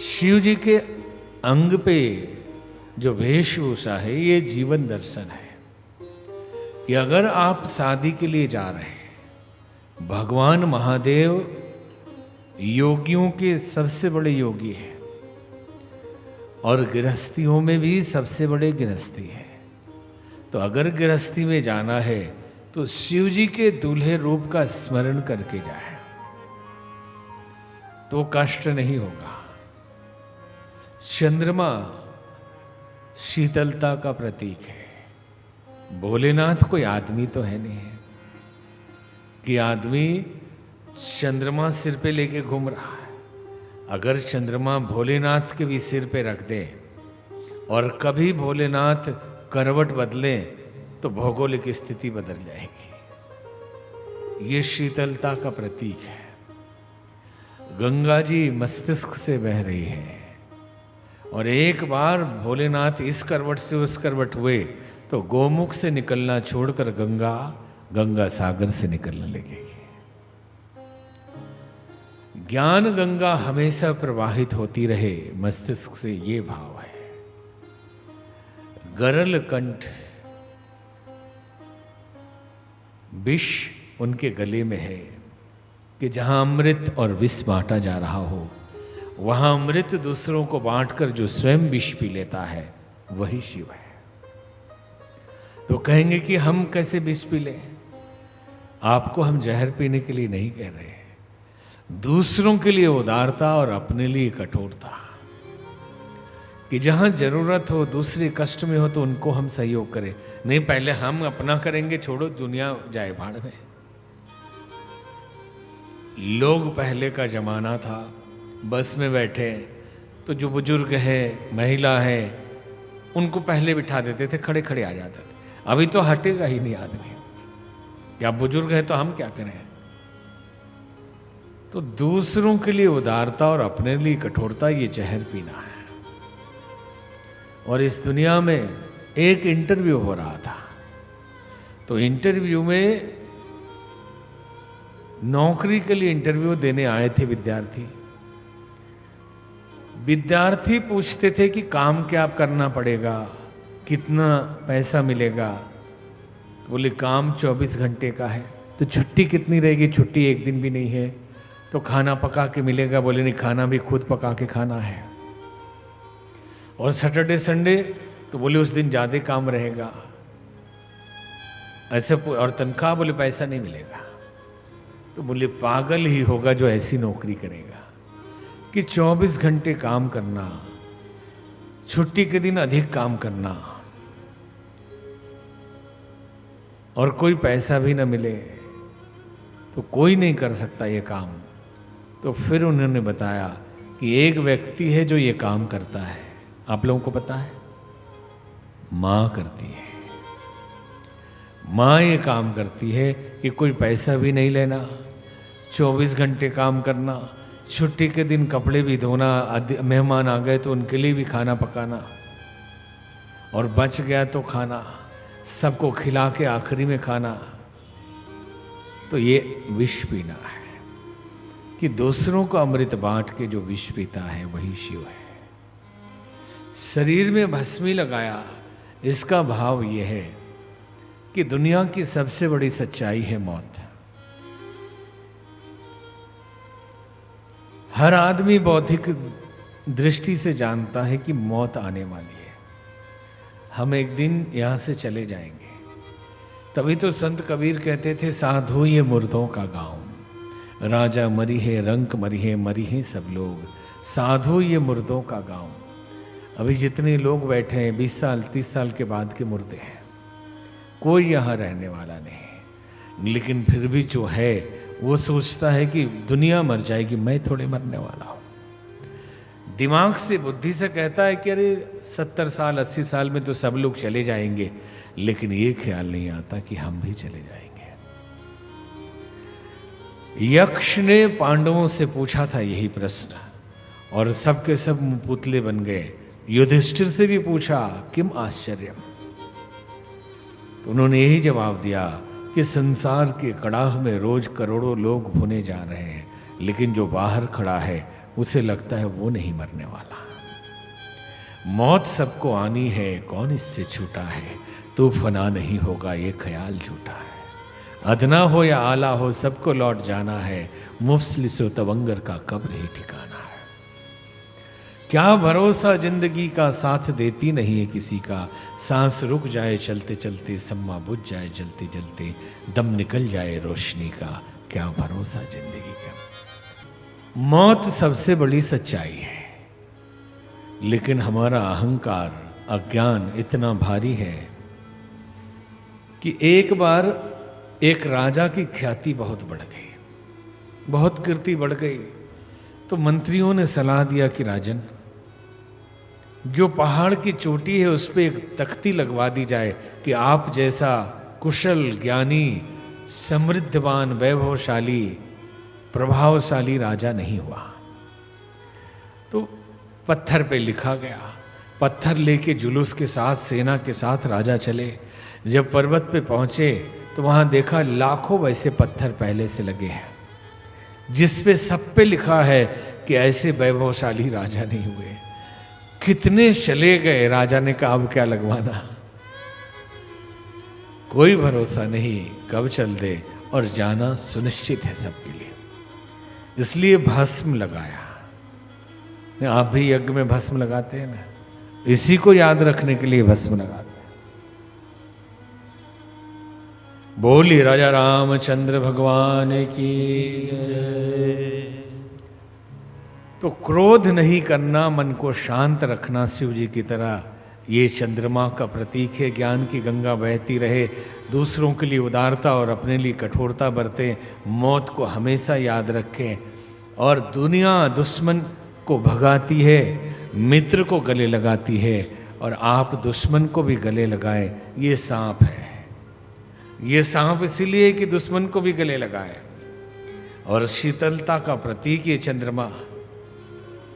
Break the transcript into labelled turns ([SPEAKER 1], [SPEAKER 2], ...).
[SPEAKER 1] शिव जी के अंग पे जो वेशभूषा है ये जीवन दर्शन है कि अगर आप शादी के लिए जा रहे हैं, भगवान महादेव योगियों के सबसे बड़े योगी हैं और गृहस्थियों में भी सबसे बड़े गृहस्थी है। तो अगर गृहस्थी में जाना है तो शिव जी के दूल्हे रूप का स्मरण करके जाए तो कष्ट नहीं होगा। चंद्रमा शीतलता का प्रतीक है। भोलेनाथ कोई आदमी तो है नहीं है कि आदमी चंद्रमा सिर पे लेके घूम रहा है। अगर चंद्रमा भोलेनाथ के भी सिर पे रख दे और कभी भोलेनाथ करवट बदले तो भौगोलिक स्थिति बदल जाएगी। ये शीतलता का प्रतीक है। गंगा जी मस्तिष्क से बह रही है और एक बार भोलेनाथ इस करवट से उस करवट हुए तो गोमुख से निकलना छोड़कर गंगा गंगा सागर से निकलने लगेगी। ज्ञान गंगा हमेशा प्रवाहित होती रहे, मस्तिष्क से ये भाव है। गरल कंठ विष उनके गले में है कि जहां अमृत और विष बांटा जा रहा हो वहां अमृत दूसरों को बांटकर जो स्वयं विष पी लेता है वही शिव है। तो कहेंगे कि हम कैसे विष पी लें? आपको हम जहर पीने के लिए नहीं कह रहे, दूसरों के लिए उदारता और अपने लिए कठोरता, कि जहां जरूरत हो, दूसरे कष्ट में हो तो उनको हम सहयोग करें। नहीं, पहले हम अपना करेंगे, छोड़ो दुनिया जाए भाड़ में। लोग पहले का जमाना था, बस में बैठे तो जो बुजुर्ग है, महिला है, उनको पहले बिठा देते थे, खड़े खड़े आ जाते थे। अभी तो हटेगा ही नहीं आदमी, या बुजुर्ग है तो हम क्या करें। तो दूसरों के लिए उदारता और अपने लिए कठोरता, ये जहर पीना है। और इस दुनिया में एक इंटरव्यू हो रहा था, तो इंटरव्यू में नौकरी के लिए इंटरव्यू देने आए थे विद्यार्थी। विद्यार्थी पूछते थे कि काम क्या करना पड़ेगा, कितना पैसा मिलेगा। तो बोले काम 24 घंटे का है। तो छुट्टी कितनी रहेगी? छुट्टी एक दिन भी नहीं है। तो खाना पका के मिलेगा? बोले नहीं, खाना भी खुद पका के खाना है। और सैटरडे संडे? तो बोले उस दिन ज़्यादा काम रहेगा। ऐसे और तनख्वाह? बोले पैसा नहीं मिलेगा। तो बोले पागल ही होगा जो ऐसी नौकरी करेगा कि 24 घंटे काम करना, छुट्टी के दिन अधिक काम करना और कोई पैसा भी ना मिले, तो कोई नहीं कर सकता ये काम। तो फिर उन्होंने बताया कि एक व्यक्ति है जो ये काम करता है। आप लोगों को पता है? माँ करती है। माँ ये काम करती है कि कोई पैसा भी नहीं लेना, 24 घंटे काम करना, छुट्टी के दिन कपड़े भी धोना, मेहमान आ गए तो उनके लिए भी खाना पकाना, और बच गया तो खाना, सबको खिला के आखिरी में खाना। तो ये विष पीना है कि दूसरों को अमृत बांट के जो विष पीता है वही शिव है। शरीर में भस्मी लगाया, इसका भाव ये है कि दुनिया की सबसे बड़ी सच्चाई है मौत। हर आदमी बौद्धिक दृष्टि से जानता है कि मौत आने वाली है, हम एक दिन यहां से चले जाएंगे। तभी तो संत कबीर कहते थे, साधु ये मुर्दों का गांव, राजा मरी है, रंक मरी है सब लोग, साधु ये मुर्दों का गांव। अभी जितने लोग बैठे हैं 20 साल 30 साल के बाद के मुर्दे हैं, कोई यहाँ रहने वाला नहीं। लेकिन फिर भी जो है वो सोचता है कि दुनिया मर जाएगी, मैं थोड़े मरने वाला हूँ। दिमाग से, बुद्धि से कहता है कि अरे 70 साल 80 साल में तो सब लोग चले जाएंगे, लेकिन ये ख्याल नहीं आता कि हम भी चले जाएंगे। यक्ष ने पांडवों से पूछा था यही प्रश्न और सबके सब पुतले बन गए। युधिष्ठिर से भी पूछा, किम आश्चर्यम? तो उन्होंने यही जवाब दिया कि संसार के कड़ाह में रोज करोड़ों लोग भुने जा रहे हैं, लेकिन जो बाहर खड़ा है उसे लगता है वो नहीं मरने वाला। मौत सबको आनी है, कौन इससे छूटा है, तू फना नहीं होगा ये ख्याल झूठा है। अदना हो या आला हो सबको लौट जाना है, मुफलिसो तवंगर का कब्र ही ठिकाना है। क्या भरोसा जिंदगी का, साथ देती नहीं है किसी का। सांस रुक जाए चलते चलते, सम्मा बुझ जाए जलते जलते, दम निकल जाए रोशनी का, क्या भरोसा जिंदगी का। मौत सबसे बड़ी सच्चाई है, लेकिन हमारा अहंकार अज्ञान इतना भारी है कि एक बार एक राजा की ख्याति बहुत बढ़ गई, बहुत कीर्ति बढ़ गई। तो मंत्रियों ने सलाह दिया कि राजन, जो पहाड़ की चोटी है उस पर एक तख्ती लगवा दी जाए कि आप जैसा कुशल, ज्ञानी, समृद्धवान, वैभवशाली, प्रभावशाली राजा नहीं हुआ। तो पत्थर पे लिखा गया। पत्थर लेके जुलूस के साथ, सेना के साथ राजा चले। जब पर्वत पे पहुंचे तो वहां देखा लाखों वैसे पत्थर पहले से लगे हैं, जिस पे सब पे लिखा है कि ऐसे वैभवशाली राजा नहीं हुए। कितने चले गए, राजा ने कहा अब क्या लगवाना, कोई भरोसा नहीं कब चल दे, और जाना सुनिश्चित है सबके लिए। इसलिए भस्म लगाया। आप भी यज्ञ में भस्म लगाते हैं ना, इसी को याद रखने के लिए भस्म लगाते हैं। बोली राजा रामचंद्र भगवान की जय। तो क्रोध नहीं करना, मन को शांत रखना शिव जी की तरह, ये चंद्रमा का प्रतीक है। ज्ञान की गंगा बहती रहे, दूसरों के लिए उदारता और अपने लिए कठोरता बरतें, मौत को हमेशा याद रखें। और दुनिया दुश्मन को भगाती है, मित्र को गले लगाती है, और आप दुश्मन को भी गले लगाए। ये सांप है, ये सांप इसीलिए कि दुश्मन को भी गले लगाए। और शीतलता का प्रतीक ये चंद्रमा,